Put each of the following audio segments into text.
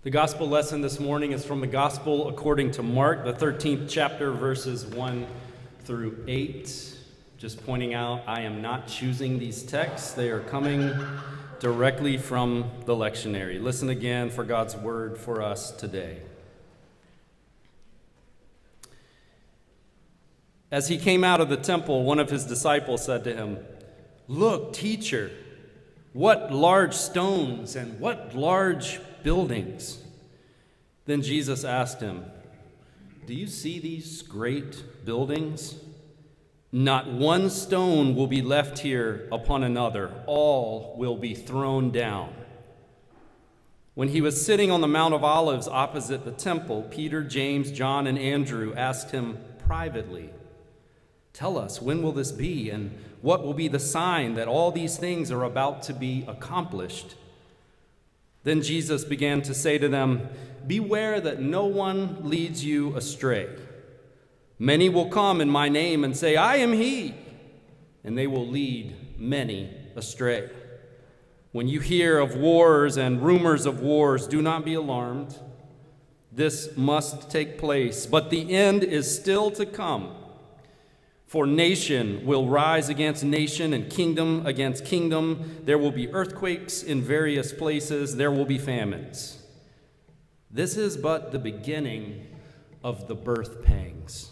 The gospel lesson this morning is from the gospel according to Mark, the 13th chapter, verses 1 through 8. Just pointing out, I am not choosing these texts. They are coming directly from the lectionary. Listen again for God's word for us today. As he came out of the temple, one of his disciples said to him, "Look, teacher, what large stones and what large buildings." Then Jesus asked him, "Do you see these great buildings? Not one stone will be left here upon another. All will be thrown down." When he was sitting on the Mount of Olives opposite the temple, Peter, James, John, and Andrew asked him privately, "Tell us, when will this be, and what will be the sign that all these things are about to be accomplished?" Then Jesus began to say to them, "Beware that no one leads you astray. Many will come in my name and say, 'I am he,' and they will lead many astray. When you hear of wars and rumors of wars, do not be alarmed. This must take place, but the end is still to come. For nation will rise against nation and kingdom against kingdom. There will be earthquakes in various places. There will be famines. This is but the beginning of the birth pangs."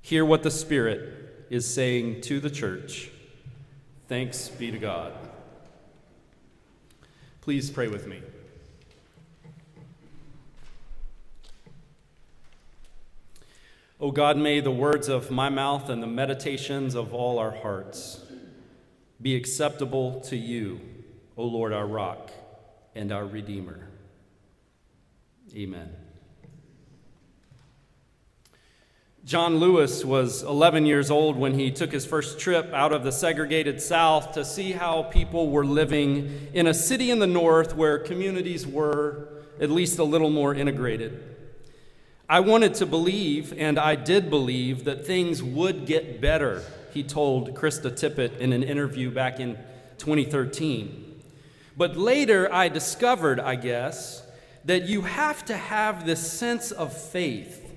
Hear what the Spirit is saying to the church. Thanks be to God. Please pray with me. O God, may the words of my mouth and the meditations of all our hearts be acceptable to you, O Lord, our rock and our Redeemer. Amen. John Lewis was 11 years old when he took his first trip out of the segregated South to see how people were living in a city in the North where communities were at least a little more integrated. "I wanted to believe, and I did believe, that things would get better," he told Krista Tippett in an interview back in 2013. "But later I discovered, I guess, that you have to have this sense of faith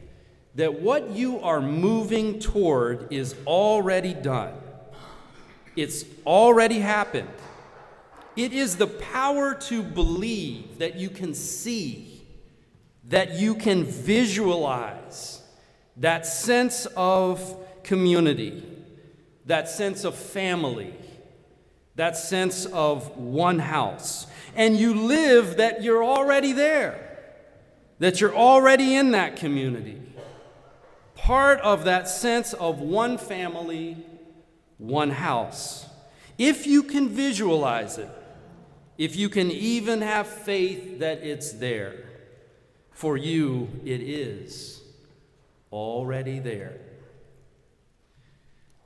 that what you are moving toward is already done. It's already happened. It is the power to believe that you can see, that you can visualize, that sense of community, that sense of family, that sense of one house. And you live that you're already there, that you're already in that community. Part of that sense of one family, one house. If you can visualize it, if you can even have faith that it's there, for you, it is already there.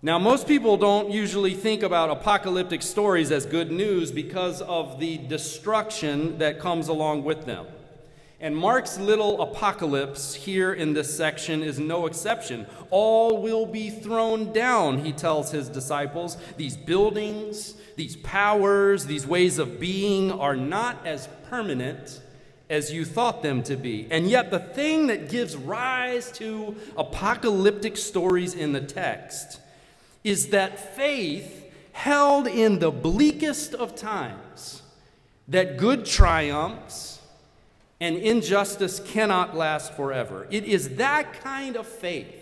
Now, most people don't usually think about apocalyptic stories as good news because of the destruction that comes along with them. And Mark's little apocalypse here in this section is no exception. All will be thrown down, he tells his disciples. These buildings, these powers, these ways of being are not as permanent as you thought them to be. And yet the thing that gives rise to apocalyptic stories in the text is that faith held in the bleakest of times, that good triumphs and injustice cannot last forever. It is that kind of faith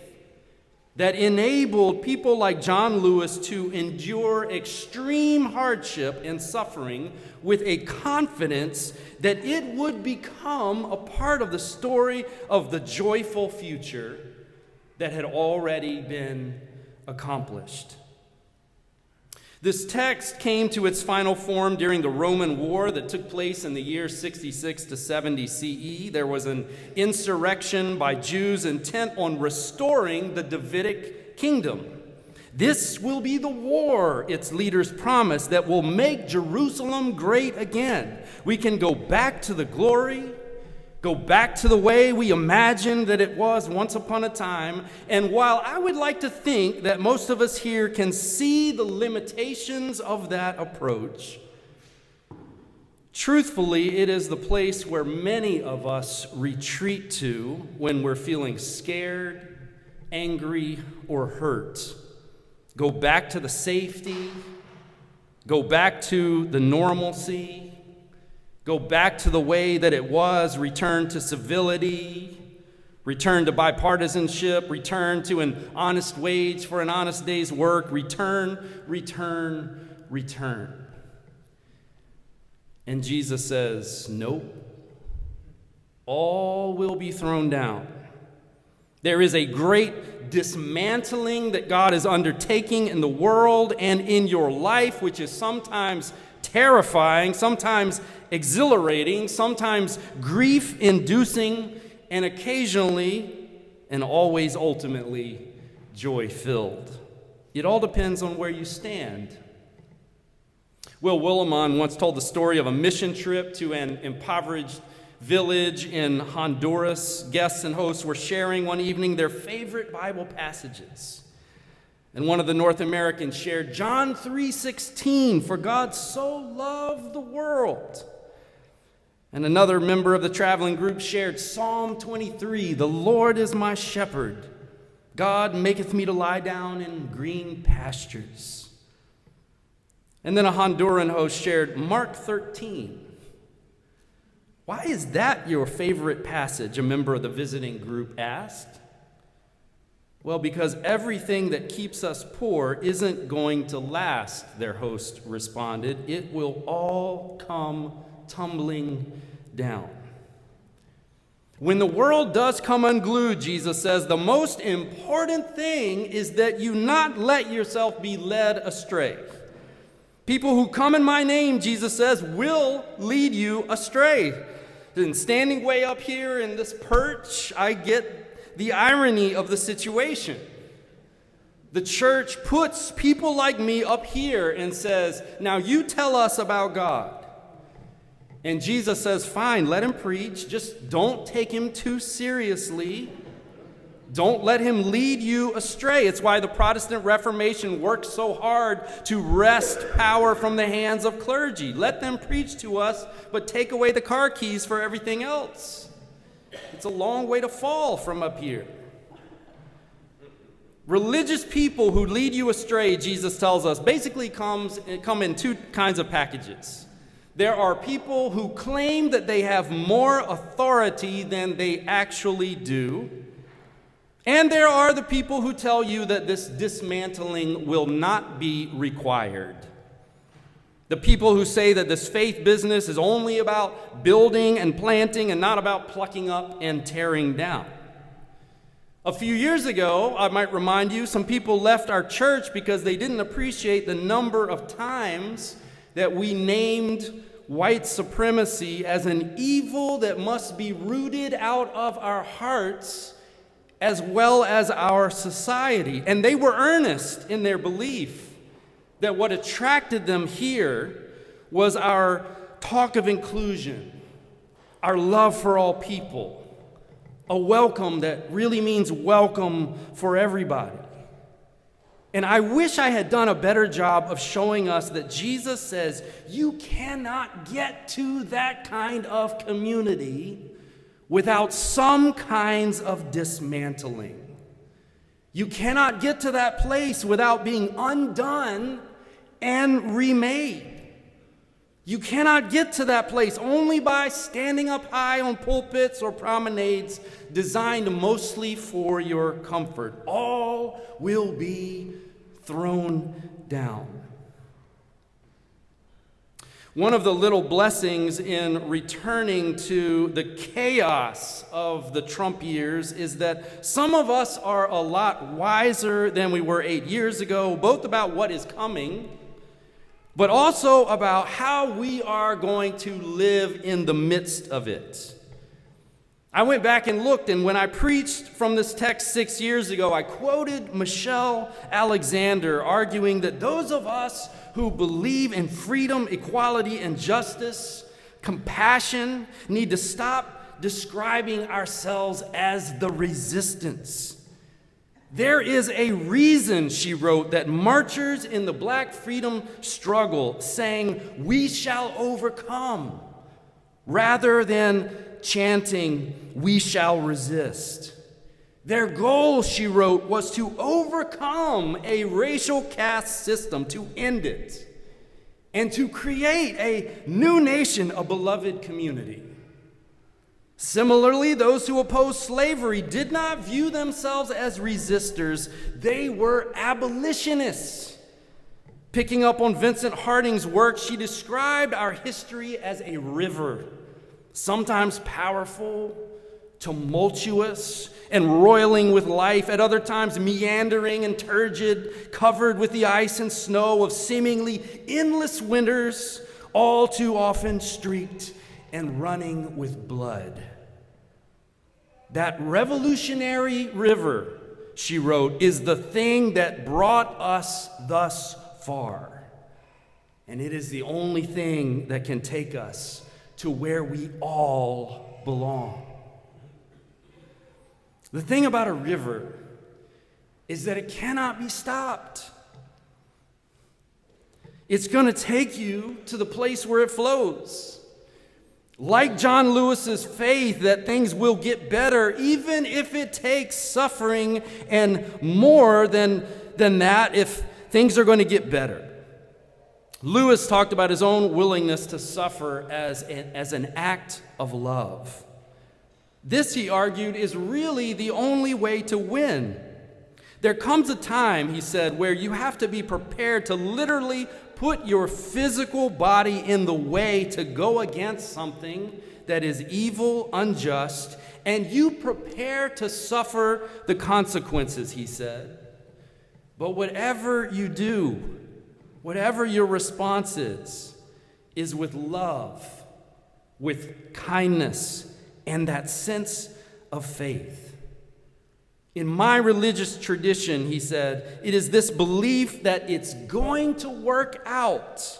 that enabled people like John Lewis to endure extreme hardship and suffering with a confidence that it would become a part of the story of the joyful future that had already been accomplished. This text came to its final form during the Roman War that took place in the year 66 to 70 CE. There was an insurrection by Jews intent on restoring the Davidic kingdom. This will be the war, its leaders promised, that will make Jerusalem great again. We can go back to the glory, go back to the way we imagined that it was once upon a time. And while I would like to think that most of us here can see the limitations of that approach, Truthfully, it is the place where many of us retreat to when we're feeling scared, angry, or hurt. Go back to the safety, go back to the normalcy, go back to the way that it was, return to civility, return to bipartisanship, return to an honest wage for an honest day's work, return. And Jesus says, nope, all will be thrown down. There is a great dismantling that God is undertaking in the world and in your life, which is sometimes terrifying, sometimes exhilarating, sometimes grief-inducing, and occasionally, and always ultimately, joy-filled. It all depends on where you stand. Will Willimon once told the story of a mission trip to an impoverished village in Honduras. Guests and hosts were sharing one evening their favorite Bible passages. And one of the North Americans shared John 3:16, for God so loved the world. And another member of the traveling group shared Psalm 23, the Lord is my shepherd. God maketh me to lie down in green pastures. And then a Honduran host shared Mark 13. Why is that your favorite passage? A member of the visiting group asked. Well, because everything that keeps us poor isn't going to last, their host responded. It will all come tumbling down. When the world does come unglued, Jesus says, the most important thing is that you not let yourself be led astray. People who come in my name, Jesus says, will lead you astray. And standing way up here in this perch, I get the irony of the situation. The church puts people like me up here and says, now you tell us about God. And Jesus says, fine, let him preach. Just don't take him too seriously. Don't let him lead you astray. It's why the Protestant Reformation worked so hard to wrest power from the hands of clergy. Let them preach to us, but take away the car keys for everything else. It's a long way to fall from up here. Religious people who lead you astray, Jesus tells us, basically come in two kinds of packages. There are people who claim that they have more authority than they actually do. And there are the people who tell you that this dismantling will not be required. The people who say that this faith business is only about building and planting and not about plucking up and tearing down. A few years ago, I might remind you, some people left our church because they didn't appreciate the number of times that we named white supremacy as an evil that must be rooted out of our hearts as well as our society. And they were earnest in their belief that what attracted them here was our talk of inclusion, our love for all people, a welcome that really means welcome for everybody. And I wish I had done a better job of showing us that Jesus says you cannot get to that kind of community without some kinds of dismantling. You cannot get to that place without being undone and remade. You cannot get to that place only by standing up high on pulpits or promenades designed mostly for your comfort. All will be thrown down. One of the little blessings in returning to the chaos of the Trump years is that some of us are a lot wiser than we were 8 years ago, both about what is coming, but also about how we are going to live in the midst of it. I went back and looked, and when I preached from this text 6 years ago, I quoted Michelle Alexander arguing that those of us who believe in freedom, equality, and justice, compassion, need to stop describing ourselves as the resistance There is a reason, she wrote, that marchers in the Black freedom struggle sang, "We shall overcome," rather than chanting, "We shall resist." Their goal, she wrote, was to overcome a racial caste system, to end it, and to create a new nation, a beloved community. Similarly, those who opposed slavery did not view themselves as resistors. They were abolitionists. Picking up on Vincent Harding's work, she described our history as a river, sometimes powerful, tumultuous, and roiling with life, at other times meandering and turgid, covered with the ice and snow of seemingly endless winters, all too often streaked and running with blood. That revolutionary river, she wrote, is the thing that brought us thus far. And it is the only thing that can take us to where we all belong. The thing about a river is that it cannot be stopped. It's going to take you to the place where it flows. Like John Lewis's faith that things will get better, even if it takes suffering, and more than that, if things are going to get better. Lewis talked about his own willingness to suffer as an act of love. This, he argued, is really the only way to win. There comes a time, he said, where you have to be prepared to literally put your physical body in the way to go against something that is evil, unjust, and you prepare to suffer the consequences, he said. But whatever you do, whatever your response is with love, with kindness, and that sense of faith. In my religious tradition, he said, it is this belief that it's going to work out.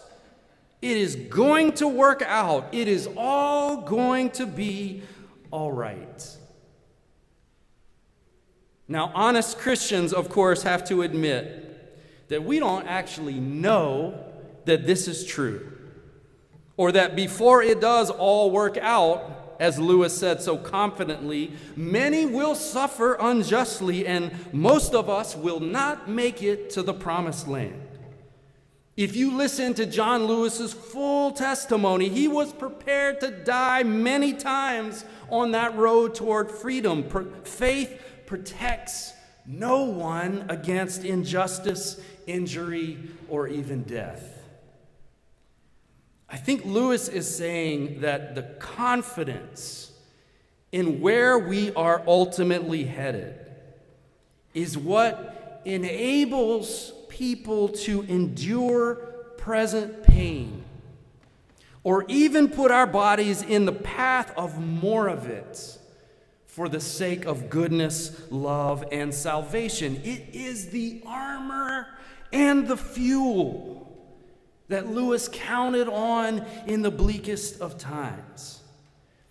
It is going to work out. It is all going to be all right. Now, honest Christians, of course, have to admit that we don't actually know that this is true, or that before it does all work out, as Lewis said so confidently, many will suffer unjustly, and most of us will not make it to the promised land. If you listen to John Lewis's full testimony, he was prepared to die many times on that road toward freedom. Faith protects no one against injustice, injury, or even death. I think Lewis is saying that the confidence in where we are ultimately headed is what enables people to endure present pain, or even put our bodies in the path of more of it for the sake of goodness, love, and salvation. It is the armor and the fuel that Lewis counted on in the bleakest of times.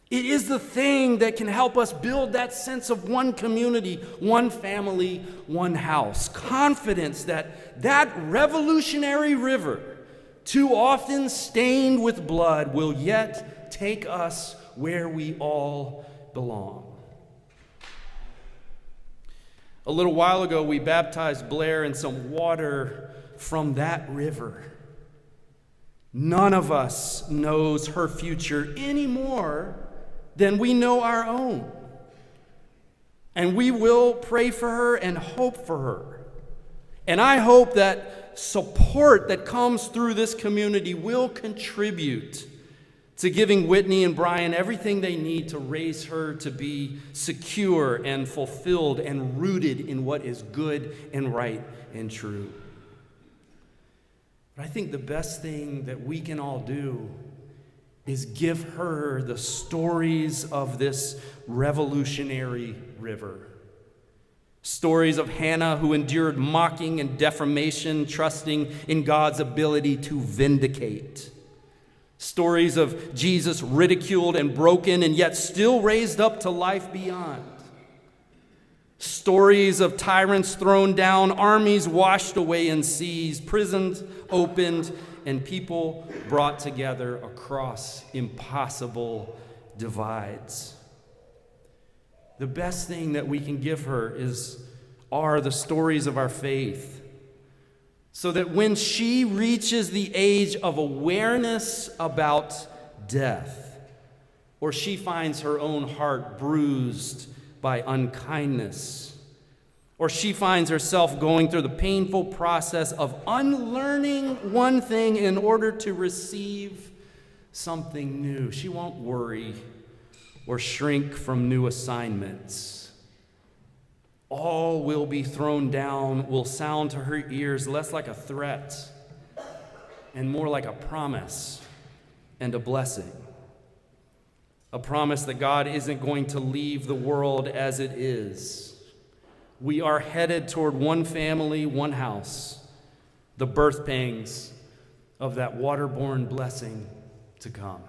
It is the thing that can help us build that sense of one community, one family, one house. Confidence that that revolutionary river, too often stained with blood, will yet take us where we all belong. A little while ago, we baptized Blair in some water from that river. None of us knows her future any more than we know our own. And we will pray for her and hope for her. And I hope that support that comes through this community will contribute to giving Whitney and Brian everything they need to raise her to be secure and fulfilled and rooted in what is good and right and true. But I think the best thing that we can all do is give her the stories of this revolutionary river. Stories of Hannah, who endured mocking and defamation, trusting in God's ability to vindicate. Stories of Jesus ridiculed and broken and yet still raised up to life beyond. Stories of tyrants thrown down, armies washed away in seas, prisons opened, and people brought together across impossible divides. The best thing that we can give her are the stories of our faith, so that when she reaches the age of awareness about death, or she finds her own heart bruised by unkindness, or she finds herself going through the painful process of unlearning one thing in order to receive something new, she won't worry or shrink from new assignments. All will be thrown down, will sound to her ears less like a threat and more like a promise and a blessing. A promise that God isn't going to leave the world as it is. We are headed toward one family, one house, the birth pangs of that waterborne blessing to come.